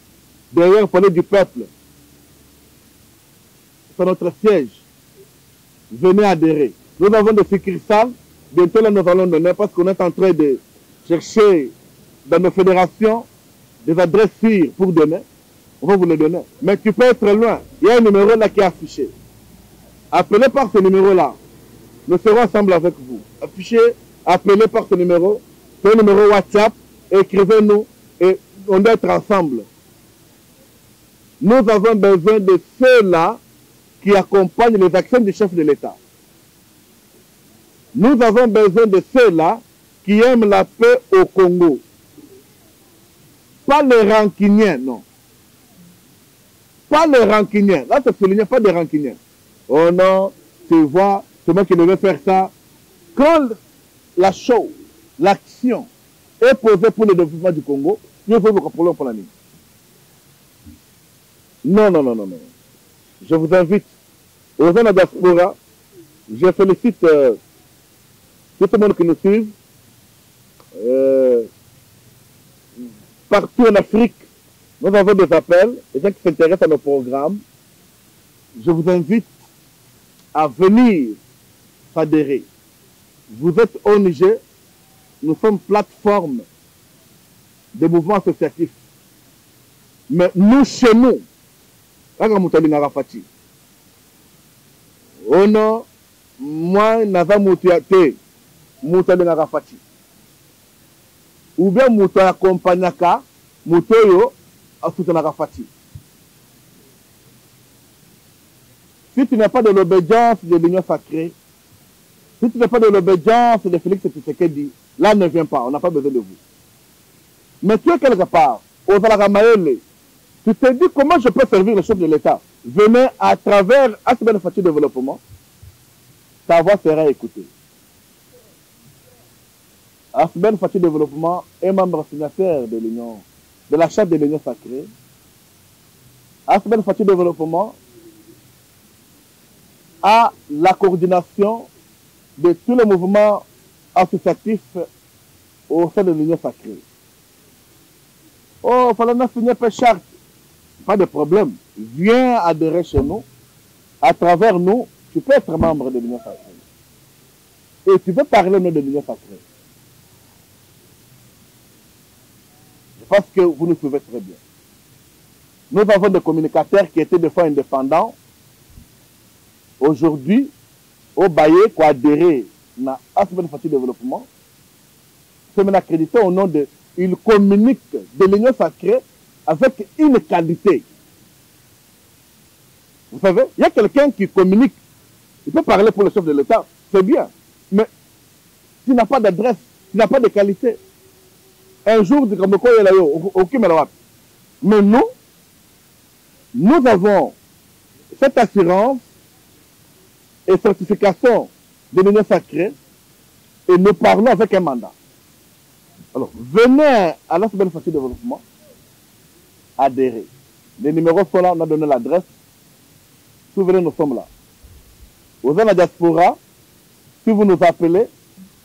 derrière le palais du peuple. C'est notre siège. Venez adhérer. Nous avons des succursales. Bientôt là, nous allons donner parce qu'on est en train de chercher dans nos fédérations des adresses sûres pour donner. On va vous les donner. Mais tu peux être loin. Il y a un numéro là qui est affiché. Appelez par ce numéro-là. Nous serons ensemble avec vous. Affichez, appelez par ce numéro. C'est un numéro WhatsApp. Écrivez-nous et on doit être ensemble. Nous avons besoin de ceux-là qui accompagnent les actions du chef de l'État. Nous avons besoin de ceux-là qui aiment la paix au Congo. Pas les rancuniers, non. Pas les rancuniers. Là, c'est souligné, pas des rancuniers. Oh non, tu vois, c'est moi qui devais faire ça. Quand la chose, l'action est posée pour le développement du Congo, il faut que problème pour la nuit. Non, non, non, non, non. Je vous invite aux gens de la diaspora. Je félicite tout le monde qui nous suit. Partout en Afrique, nous avons des appels, des gens qui s'intéressent à nos programmes. Je vous invite à venir s'adhérer. Vous êtes ONG, nous sommes plateforme des mouvements associatifs. Mais nous, chez nous, oh non, moi, Naza Moutiate, Moutali Rafati. Ou bien Mouto accompagnaka, Moutoyo, à soutenir Rafati. Si tu n'as pas de l'obédience de l'Union sacrée, si tu n'as pas de l'obédience de Félix Tshisekedi, là ne viens pas, on n'a pas besoin de vous. Mais tu es quelque part, aux Alagamaele, tu te dis comment je peux servir le chef de l'État. Venez à travers Asben Fati Développement, ta voix sera écoutée. Asben Fati Développement est membre signataire de l'Union, de la charte de l'Union sacrée. Asben Fati Développement a la coordination de tous les mouvements associatifs au sein de l'Union sacrée. Oh, il fallait signer une charte. Pas de problème. Viens adhérer chez nous. À travers nous, tu peux être membre de l'Union sacrée. Et tu peux parler au nom de l'Union sacrée. Je pense que vous nous suivez très bien. Nous avons des communicateurs qui étaient des fois indépendants. Aujourd'hui, au Baye, qui adhéré na Asbel Fati Développement, c'est maintenant accrédité au nom de... Il communique de l'Union sacrée avec une qualité. Vous savez, il y a quelqu'un qui communique. Il peut parler pour le chef de l'État, c'est bien. Mais s'il n'a pas d'adresse, s'il n'a pas de qualité, un jour, mais nous avons cette assurance et certification de l'Union sacrée et nous parlons avec un mandat. Alors, venez à l'Asbel Fati Développement, adhérer. Les numéros sont là, on a donné l'adresse. Si vous venez, nous sommes là. Vous êtes la diaspora, si vous nous appelez,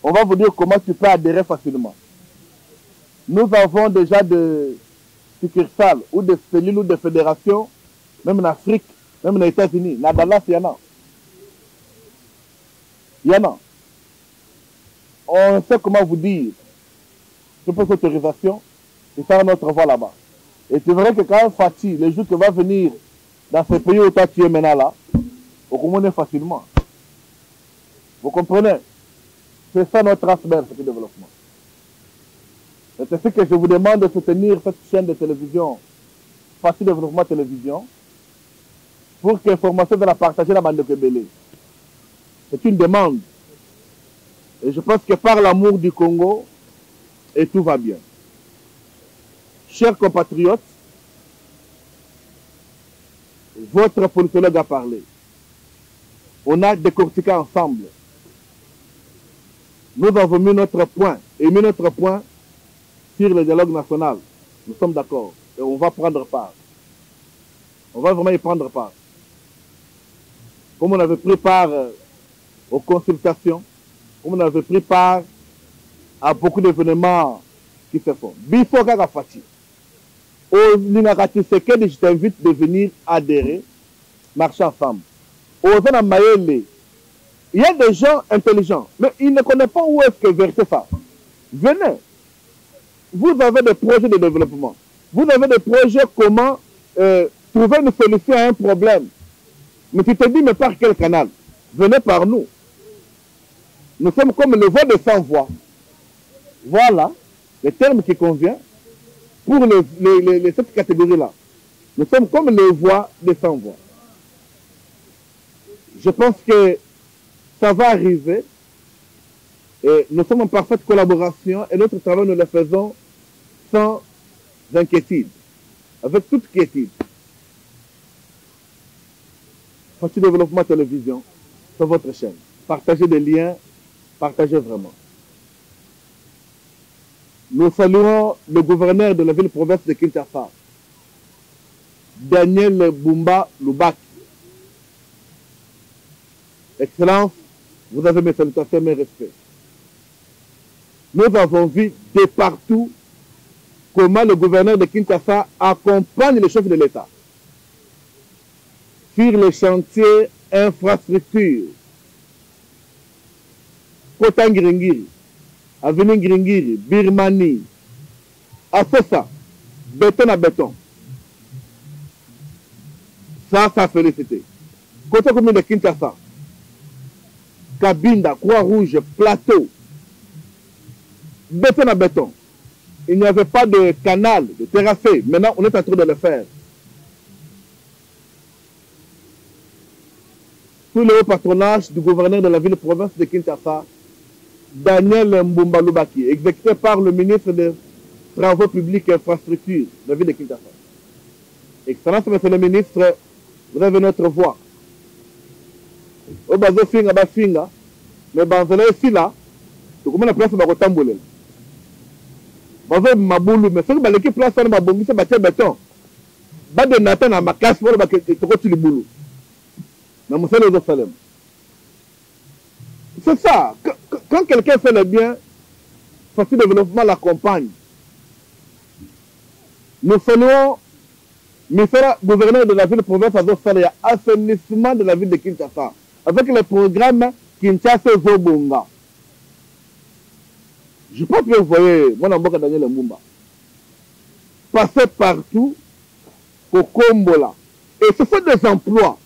on va vous dire comment tu peux adhérer facilement. Nous avons déjà des succursales ou des cellules ou des fédérations, même en Afrique, même aux États-Unis. Dans Dallas, il y en a. Il y en a. On sait comment vous dire. Je peux cette autorisation et faire notre voix là-bas. Et c'est vrai que quand Fati, les jours qui va venir dans ce pays où toi tu es maintenant là, on comprend facilement. Vous comprenez? C'est ça notre Asbel Fati Développement. C'est ce que je vous demande de soutenir cette chaîne de télévision, Fati Développement Télévision, pour que l'information de la partager la bande de Kébélé. C'est une demande. Et je pense que par l'amour du Congo, et tout va bien. Chers compatriotes, votre politologue a parlé. On a décortiqué ensemble. Nous avons mis notre point, et mis notre point sur le dialogue national. Nous sommes d'accord. Et on va prendre part. On va vraiment y prendre part. Comme on avait pris part aux consultations, comme on avait pris part à beaucoup d'événements qui se font. Bifo Kaka Fati. Au Linakati Sekedi, je t'invite de venir adhérer, marcher ensemble. Au Zana Mayele, il y a des gens intelligents, mais ils ne connaissent pas où est-ce que verser ça. Venez. Vous avez des projets de développement. Vous avez des projets comment trouver une solution à un problème. Mais tu te dis, mais par quel canal? Venez par nous. Nous sommes comme le voix de sans voix. Voilà le terme qui convient pour cette catégorie-là. Nous sommes comme les voix de sans voix. Je pense que ça va arriver. Et nous sommes en parfaite collaboration et notre travail, nous le faisons sans inquiétude, avec toute quiétude. Fati Développement Télévision, c'est votre chaîne. Partagez des liens, partagez vraiment. Nous saluons le gouverneur de la ville-province de Kinshasa, Daniel Bumba Lubaki. Excellence, vous avez mes salutations, mes respects. Nous avons vu de partout comment le gouverneur de Kinshasa accompagne le chef de l'État sur les chantiers infrastructures. Kota Ngiringiri, Avenue Ngiringiri, Birmanie, Assessa, béton à béton. Ça félicité. Côté commune de Kinshasa, Kabinda, Croix-Rouge, Plateau, béton à béton. Il n'y avait pas de canal, de terrassé. Maintenant, on est en train de le faire. Sous le haut patronage du gouverneur de la ville-province de Kinshasa, Daniel Mbumba Lubaki, exécuté par le ministre des Travaux publics et Infrastructures de la ville de Kinshasa. Excellence, monsieur le ministre, vous avez notre voix. Au bazo finga ba finga, mais banzela ici là, tout comme la place va retamboler. Bazo mabulu, mais c'est que l'équipe place on va bongi c'est bâtir béton. Ba de Nathan à ma casse pour ba que tu continues le boulot. Mais monsieur le Salem. C'est ça. Quand quelqu'un fait le bien, Fati Développement l'accompagne. Nous saluons le gouverneur de la ville-province à Zofaria, assainissement de la ville de Kinshasa, avec le programme Kinshasa Zobonga. Je pense que vous voyez, moi, je Daniel Mbumba. Passer partout au Kombola. Et ce sont des emplois.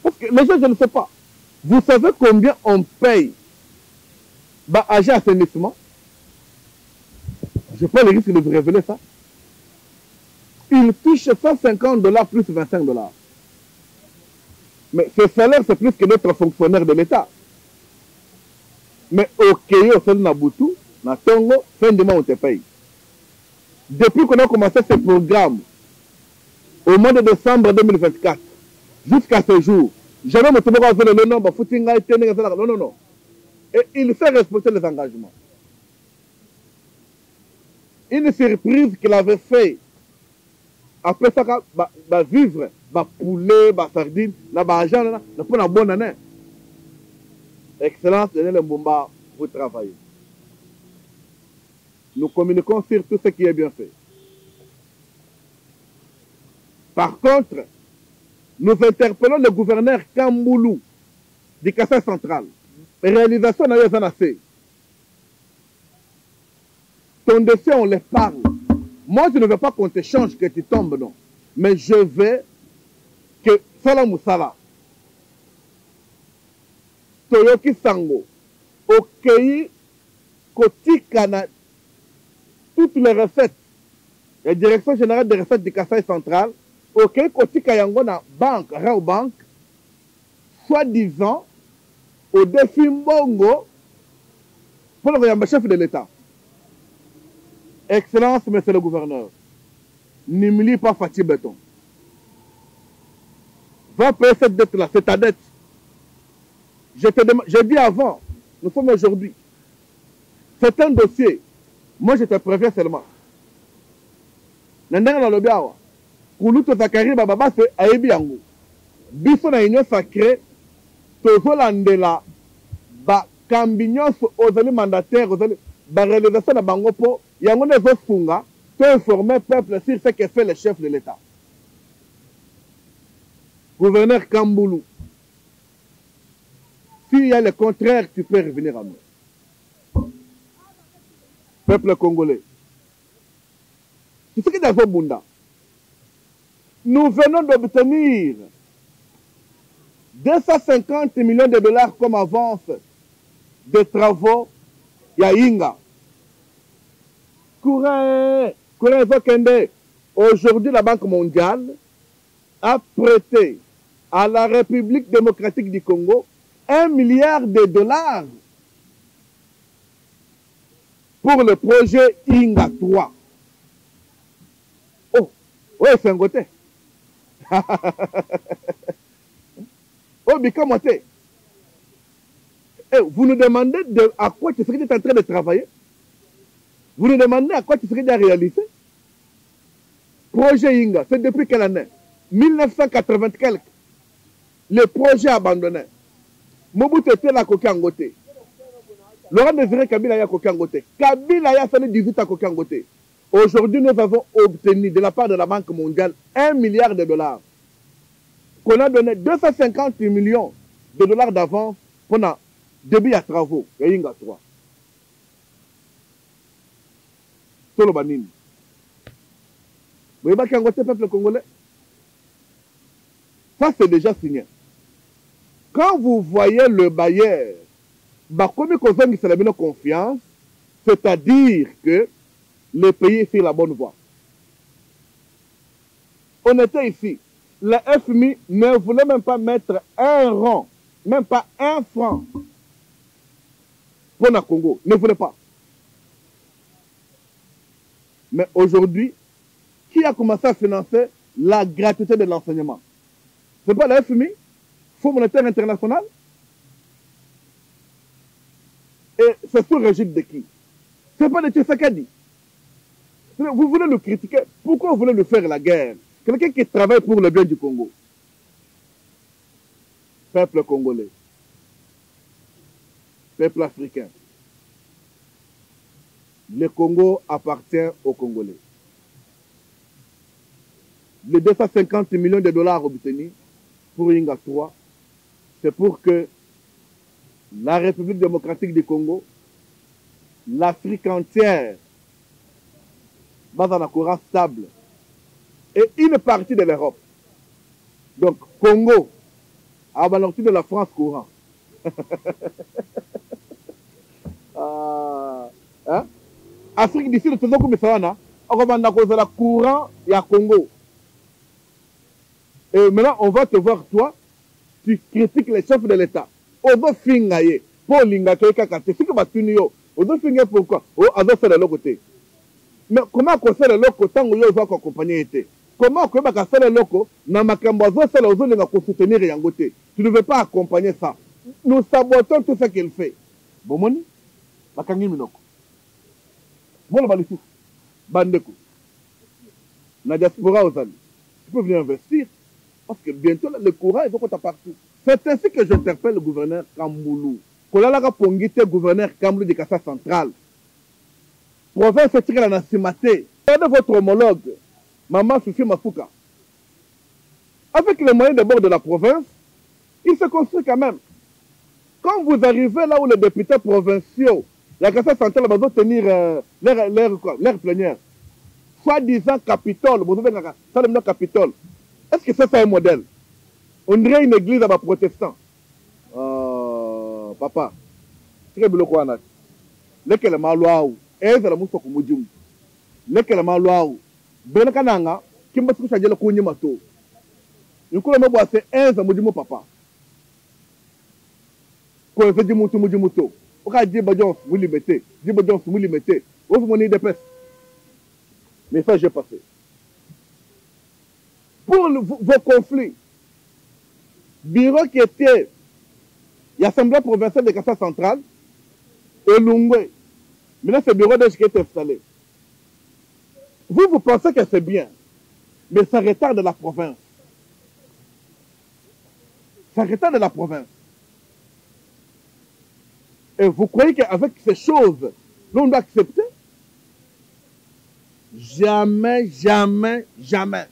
Parce que les gens, je ne sais pas. Vous savez combien on paye agent assainissement? Je prends le risque de vous révéler ça. Il touche $150 plus $25. Mais ce salaire, c'est plus que notre fonctionnaire de l'État. Mais au Kéo, au Nabutu, na Tongo, fin de mois, on te paye. Depuis qu'on a commencé ce programme, au mois de décembre 2024, jusqu'à ce jour, jamais mon tomo va faire le nombre, non, non, non. Et il fait respecter les engagements. Une surprise qu'il avait fait, après ça, vivre, poulet, sardine, l'argent, pour une bonne année. Excellence, Daniel Mbumba, vous travaillez. Nous communiquons sur tout ce qui est bien fait. Par contre, nous interpellons le gouverneur Kamboulou du Kassai central. Réalisation n'a eu assez. Ton dossier, on les parle. Moi, je ne veux pas qu'on te change, que tu tombes, non. Mais je veux que Salam Moussala, Toyoki Sango, Okeyi, Kotikana, toutes les recettes, la direction générale des recettes du Kassai central, Okeyi, Kotika Yangona, banque, Rao Bank, soi-disant, au défi Mbongo, pour le chef de l'État. Excellence, monsieur le gouverneur, n'humilie pas Fatih Béton. Va payer cette dette-là, c'est ta dette. J'ai dit avant, nous sommes aujourd'hui. C'est un dossier. Moi, je te préviens seulement. Nandanga na lobiawa. Kuluto Zakari Bababa c'est Aebi Yango. Biso na union sacrée, tozolandela ba kambinyon ozali mandataire, ozali ba réalisation na bango po yango nezo funga, to informer peuple sur ce que fait le chef de l'État. Gouverneur Kamboulou, s'il y a le contraire, tu peux revenir à nous. Peuple congolais, c'est ce qui est dans Bunda. Nous venons d'obtenir 250 millions de dollars comme avance de travaux Yainga. Courant Zokende. Aujourd'hui, la Banque mondiale a prêté à la République démocratique du Congo 1 milliard de dollars pour le projet Inga 3. Oh, oui, c'est un côté. Oh, Bikamote. Vous nous demandez à quoi tu serais en train de travailler? Vous nous demandez à quoi tu serais déjà réalisé? Projet Inga, c'est depuis quelle année? 1980 quelques. Le projet abandonné. Mobutu était là à Kokangote. Laurent Désiré Kabila a Kokangote. Kabila a fait 18 à Kokangote. Aujourd'hui, nous avons obtenu de la part de la Banque mondiale 1 milliard de dollars. Qu'on a donné 250 millions de dollars d'avance pendant début à travaux. Yinga 3. Solo Banine. Vous voyez Kangote, peuple congolais? Ça, c'est déjà signé. Quand vous voyez le bailleur, comme il s'est donné confiance, c'est-à-dire que le pays est sur la bonne voie. On était ici. Le FMI ne voulait même pas mettre un rond, même pas un franc pour le Congo. Ne voulait pas. Mais aujourd'hui, qui a commencé à financer la gratuité de l'enseignement? Ce n'est pas le FMI, Fonds monétaire international. Et c'est sous régime de qui? Ce n'est pas de Tshisekedi. Vous voulez le critiquer. Pourquoi vous voulez le faire la guerre? Quelqu'un qui travaille pour le bien du Congo. Peuple congolais. Peuple africain. Le Congo appartient aux Congolais. Les 250 millions de dollars obtenus pour Inga 3, c'est pour que la République démocratique du Congo, l'Afrique entière, va dans un courant stable, et une partie de l'Europe. Donc, Congo, à l'ortie de la France courant, Afrique du Sud, tout comme ça, on va la courant et à Congo. Et maintenant, on va te voir, toi, tu critiques les chefs de l'État. Ozo fingaye, pour l'ingake kakate, c'est que ma tunio. Ozo fingaye pourquoi? Ozo fait de l'autre côté. Mais comment on fait de l'autre côté, on va accompagner. Comment on peut faire de l'autre côté, dans ma cambozo, c'est l'ozo ne va soutenir rien côté. Tu ne veux pas accompagner ça. Nous sabotons tout ce qu'il fait. Bon, moni, ma kangi minoko. Bon, le balisou, bandeko. La diaspora aux amis. Tu peux venir investir. Parce que bientôt, le courant, il faut qu'on partout. C'est ainsi que j'interpelle le gouverneur Kamboulou. Kolalaga Pongite, gouverneur Kamboulou de Kassa Centrale. Province est tirée la nationalité. Regardez votre homologue, Maman Fifi Mafouka. Avec les moyens de bord de la province, il se construit quand même. Quand vous arrivez là où les députés provinciaux, la Kassa Centrale va tenir l'air plénière, soi-disant Capitole, vous avez ça le nom Capitole. Est-ce que c'est ça un modèle? On dirait une église à ma protestant. Papa, très bien quoi n'a. Lequel est malouaou? Est-ce que la mousse comme Moudjum? Lequel est malouaou? Ben kananga, qui m'a trouvé changer le cougny mato. Une couleur me boit c'est un Moudjum papa. Quand on fait du moutou. On a dit Badjon, vous les mettez. Dit Badjon, vous les mettez. Vous vous monnaie de peste. Mais ça, j'ai passé. Pour vos conflits, bureau qui était l'Assemblée provinciale de Kassa Centrale et Lungwe, maintenant ce bureau déjà qui est installé. Vous pensez que c'est bien, mais ça retarde la province. Ça retarde la province. Et vous croyez qu'avec ces choses, l'on doit accepter? Jamais, jamais, jamais.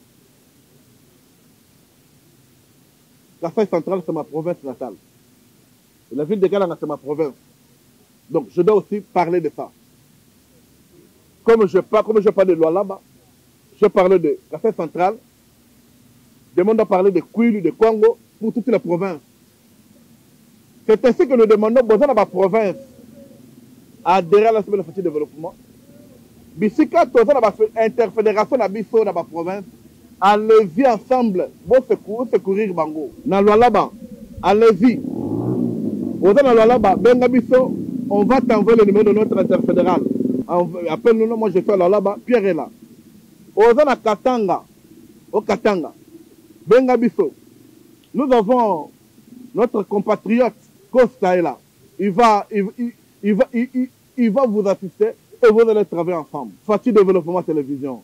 La Kassa Centrale, c'est ma province natale. Et la ville de Kalanga, c'est ma province. Donc, je dois aussi parler de ça. Comme je parle de loi là-bas, je parle de Kassa Centrale, demande à parler de Kwilu, de Congo, pour toute la province. C'est ainsi que nous demandons, besoin de ma province, à adhérer à la semaine de développement. Bisika, tout ça, interfédération de ma province, allez-y ensemble, bon secourir Bango. Dans la loi là-bas, allez-y. On va t'envoyer le numéro de notre interfédéral. Appelle-nous, moi je fais là-bas, Pierre est là. Ozana Katanga, au Katanga, Bengabiso. Nous avons notre compatriote Costa est là. Il va vous assister et vous allez travailler ensemble. Fati Développement Télévision,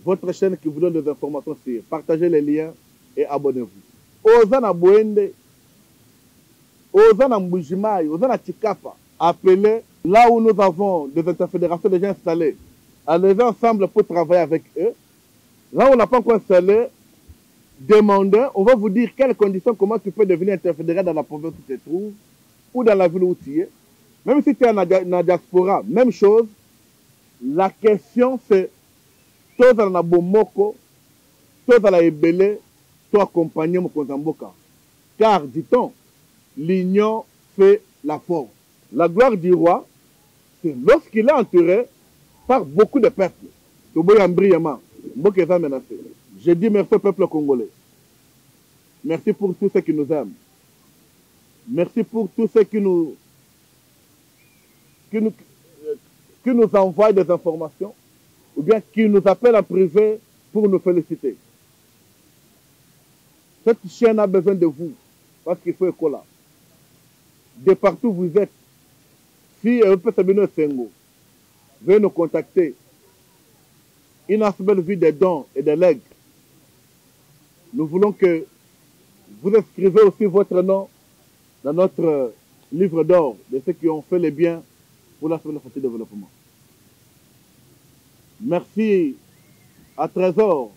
votre chaîne qui vous donne des informations sur. Partagez les liens et abonnez-vous. Ozana Boende, Ozana Mbujimai, Ozana Chikapa, appelez là où nous avons des interfédérations déjà installées. Allez ensemble pour travailler avec eux. Là où on n'a pas encore installé, demandez, on va vous dire quelles conditions, comment tu peux devenir interfédéré dans la province où tu te trouves ou dans la ville où tu es. Même si tu es dans la diaspora, même chose. La question c'est, toi dans la Bomoko, toi dans la Ebele, toi accompagner mon Konzamboka. Car, dit-on, l'union fait la force. La gloire du roi, c'est lorsqu'il est entouré par beaucoup de peuples. Je dis merci au peuple congolais. Merci pour tous ceux qui nous aiment. Merci pour tous ceux qui nous envoient des informations ou bien qui nous appellent en privé pour nous féliciter. Cette chaîne a besoin de vous parce qu'il faut école là. De partout où vous êtes, si vous pouvez venir au Sengo, veuillez nous contacter. Une belle vie des dons et des legs. Nous voulons que vous inscrivez aussi votre nom dans notre livre d'or de ceux qui ont fait les biens pour la semaine de développement. Merci à Trésor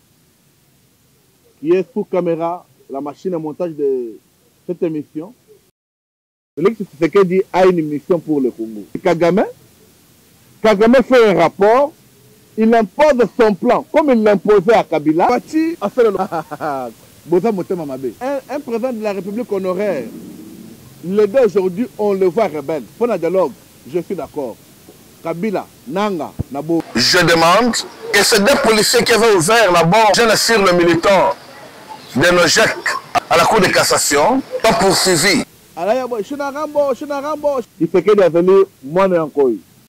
qui est sous caméra, la machine à montage de cette émission. Félix Tshisekedi a une mission pour le Congo. Kagame fait un rapport, il impose son plan, comme il l'imposait à Kabila. Un président de la République honoraire Les deux aujourd'hui, on le voit rebelle. Pour le dialogue, je suis d'accord. Kabila, Nanga, Nabo. Je demande que ces deux policiers qui avaient ouvert la bombe, je sur le militant de Nojek à la Cour de cassation, pas poursuivi. Il fait que d'avenir, moi,